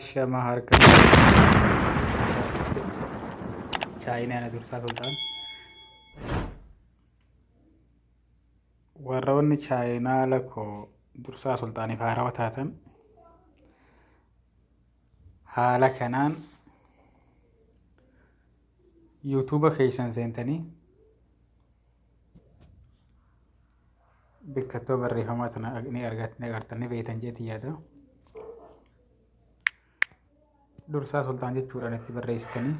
Shama harka Chaayinaan dursaa sultaan warroonni Chaayinaa lakkoo dursaa sultaaniif haarawaa taatan haala kanaan yuutuuba keessan seentanii bikkattoo barreeffamaa tana ni agartanii beektan jeetii yaada. Dursaa sultaan jechuudhaan itti barreessitanii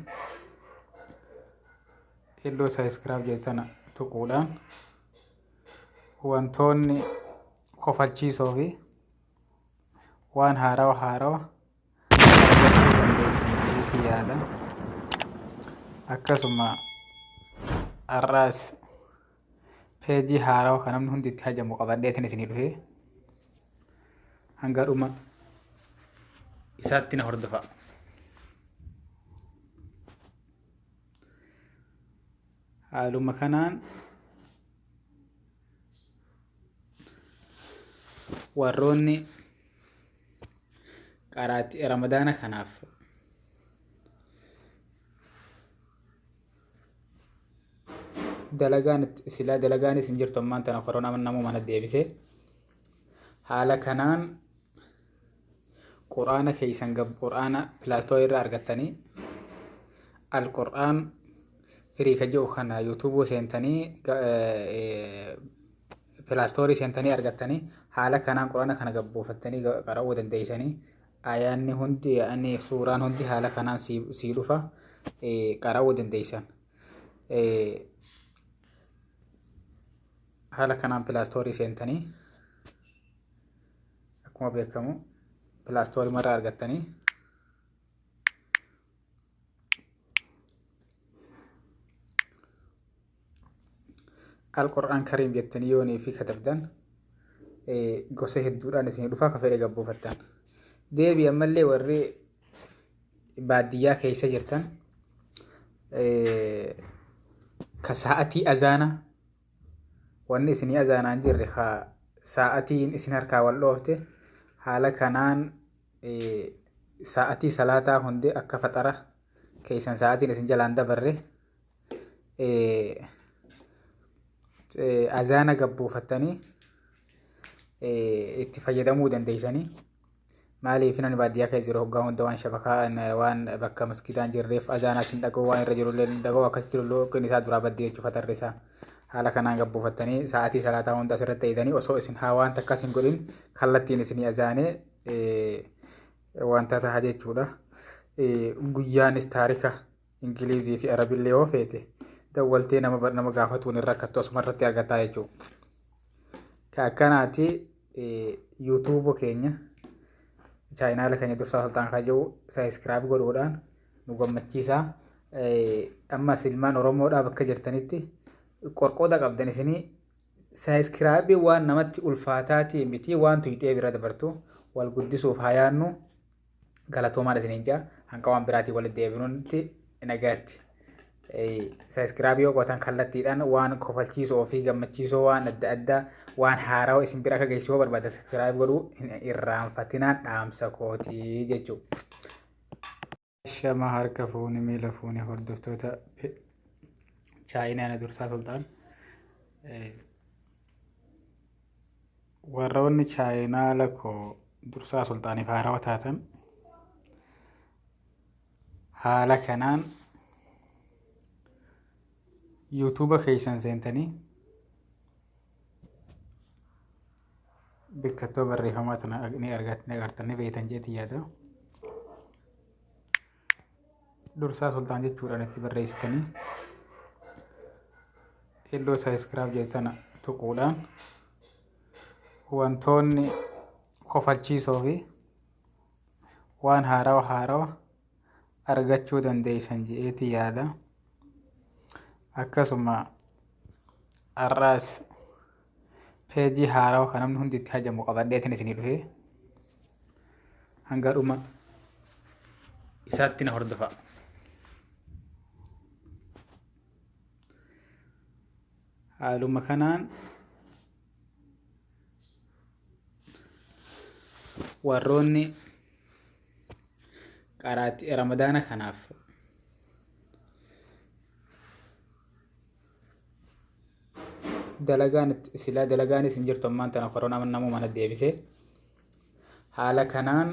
iddoo sabiskiraayib jettana tuquudhaan wantoonni kofalchiisoo fi waan haarawaa argachuu dandeessan jeetii yaada. Akkasuma har'aas peejii haarawaa kan namni hundi itti hajamu qabadheetiin isinii dhufee hanga dhuma isaatti na hordofa. Haaluma kanaan warroonni qaraatti ramadaana kanaaf dalagaan isin jirtu ammaan tana koronaa namuu mana deebisee haala kanaan quraana keessan quraana pilaastoorii irraa argattanii al-qur'aan firii ka jiru kana yuutuubuu seentanii pilaastoorii seentanii argattanii haala kanaan quraana kana gabbuufattanii qara'uu dandeessanii ayaanni hundi suuraan hundi haala kanaan sii dhufa qara'uu dandeessan. Haala kanaan pilaastoorii seentanii akkuma beekamu pilaastoorii maraa argattanii al-qur'aan kariim jettanii yoonii fi katabdan gosa hedduudhaan isinii dhufaa ka fedhe gabbuufattan. Deebii ammallee warri baadiyyaa keessa jirtan ka sa'atii azaana wanni isinii azaanaan jirre ka sa'atiin isin harkaa wal dhoofte haala kanaan sa'atii salaataa hundi akka faxara keessan sa'atiin isin jalaan dabarre azaana gabbuufattanii itti fayyadamuu dandeessanii. Maaliif namni baadiyyaa keessa jiru hoggaa hunda waan shabakaa waan bakka maskiidaan jirreef azaanaa isin dhaga'u waan irra jiru dhaga'u akkasitti lolloon isaa duraa baddee jechuu fatarre isaa haala kanaan gabbuufattanii sa'atii salaataa hunda asirratti eeganii osoo isin waan takka isin godhin kallattiin isinii azaanee wanta ta'a jechuudha. Guyyaanis taarika Ingilizii fi Arabillee yoo feete dawwaltee nama gaafatuun irra akkattu asuma irratti argataa jechuudha. Ka akkanaati yuutuuboo keenya chaayinaala keenya dursaa sultaan kaaja'u sabiskiraayib godhuudhaan nu gammachiisa. Ammas ilmaan Oromoodhaa bakka jirtanitti qorqooda qabdan isinii sabiskiraayibii waan namatti ulfaataatii miti waan tuyxee bira dabartu wal guddisuuf haa yaannu. Galatoomaan isiniin jaa hanqa waan biraatii walitti deebinutti nagaatti. Sabiskiraayibii yoo gootan kallattiidhaan waan kofalchiisoo fi gammachiisoo waan adda addaa waan haarawaa isin bira akka geessisuu barbaada sabiskiraayib godhuu hin irraanfatinaan dhaamsa kootii jechuudha. Shama harka fuuni miila fuuni hordoftoota Chaayinaan dursaa sultaan warroonni Chaayinaa lakkoo dursaa sultaaniif haarawaa taatan haala kanaan yuutuuba keessan seentanii bikkattoo barreeffamaa tana ni agartanii beektan jeetii yaada. Dursaa sultaan jechuudhaan itti barreessitanii iddoo sabiskiraayib jettana tuquudhaan wantoonni kofalchiisoo fi waan haarawaa argachuu dandeessan jeetii yaada. Akkasuma har'aas peejii haarawaa kan namni hundi itti hajamu qabadheetiin isinii dhufee hanga dhuma isaatti na hordofa. Haaluma kanaan warroonni qaraati ramadaana kanaaf dalagaan isin jirtu ammaan tana koronaa namuu mana deebisee haala kanaan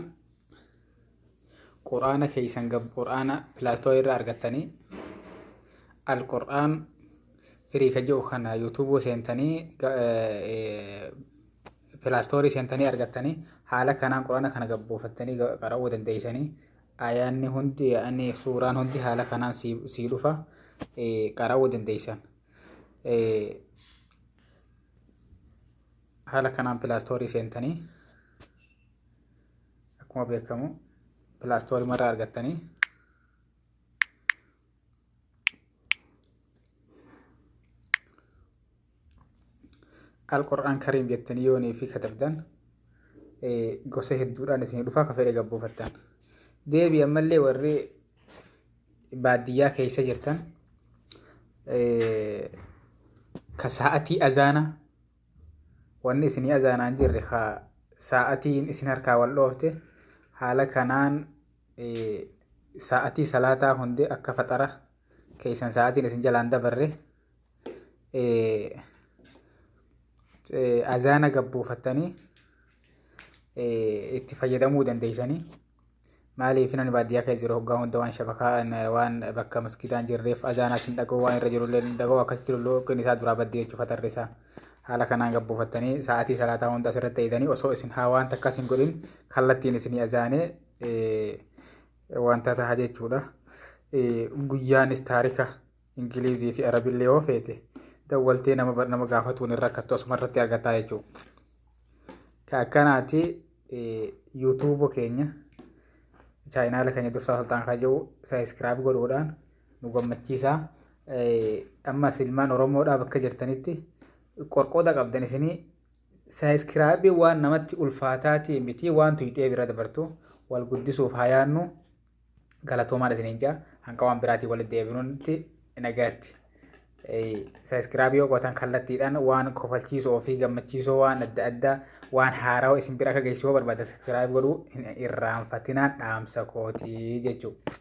quraana keessan quraana pilaastoorii irraa argattanii al-qur'aan firii ka jiru kana yuutuubuu seentanii pilaastoorii seentanii argattanii haala kanaan quraana kana gabbuufattanii qara'uu dandeessanii ayaanni hundi suuraan hundi haala kanaan sii dhufa qara'uu dandeessan. Haala kanaan pilaastoorii seentanii akkuma beekamu pilaastoorii marraa argattanii al-qur'aan kariim jettanii yoonii fi katabdan gosa hedduudhaan isin dhufa ka fedhe gabbuufattan. Deebii ammallee warri baadiyyaa keessa jirtan ka sa'atii azaana wanni isinii azaanaan jirre ka sa'atiin isin harkaa wal dhoofte haala kanaan sa'atii salaataa hundi akka faxara keessan sa'atiin isin jalaan dabarre azaana gabbuufattanii itti fayyadamuu dandeessanii. Maaliif namni baadiyyaa keessa jiru hoggaa hunda waan shabakaa waan bakka maskidaan jirreef azaanaas hin dhaga'u waan irra jirullee hin dhaga'u akkasitti lolloon isaa duraa baddee jechuuf fatarri isaa. Haala kanaan gabbuufattanii sa'atii salaataa hunda asirratti eeganii osoo isin waan takkas hin godhin kallattiin isinii azaanee wanta ta'a jechuudha. Guyyaanis taarika Ingilizii fi Arabillee yoo feete dawwaltee nama gaafatuun irra akkattu asuma irratti argataa jechuudha. Ka akkanaati yuutuuboo keenya chaayinaala keenya Dursaa Sultaan Kaajuu sabiskiraayib godhuudhaan nu gammachiisa. Ammas ilmaan Oromoodhaa bakka jirtanitti qorqooda qabdan isinii sabiskiraayibii waan namatti ulfaataatii miti waan tuyxee bira dabartu wal guddisuuf haa yaannu. Galatoomaan isiniin jaa hanqa waan biraatii walitti deebinutti nagaatti. Sabiskiraayibii yoo gootan kallattiidhaan waan kofalchiisoo fi gammachiisoo waan adda addaa waan haarawaa isin bira akka geessisuu barbaada sabiskiraayib godhuu hin irraanfatinaan dhaamsa kootii jechuudha.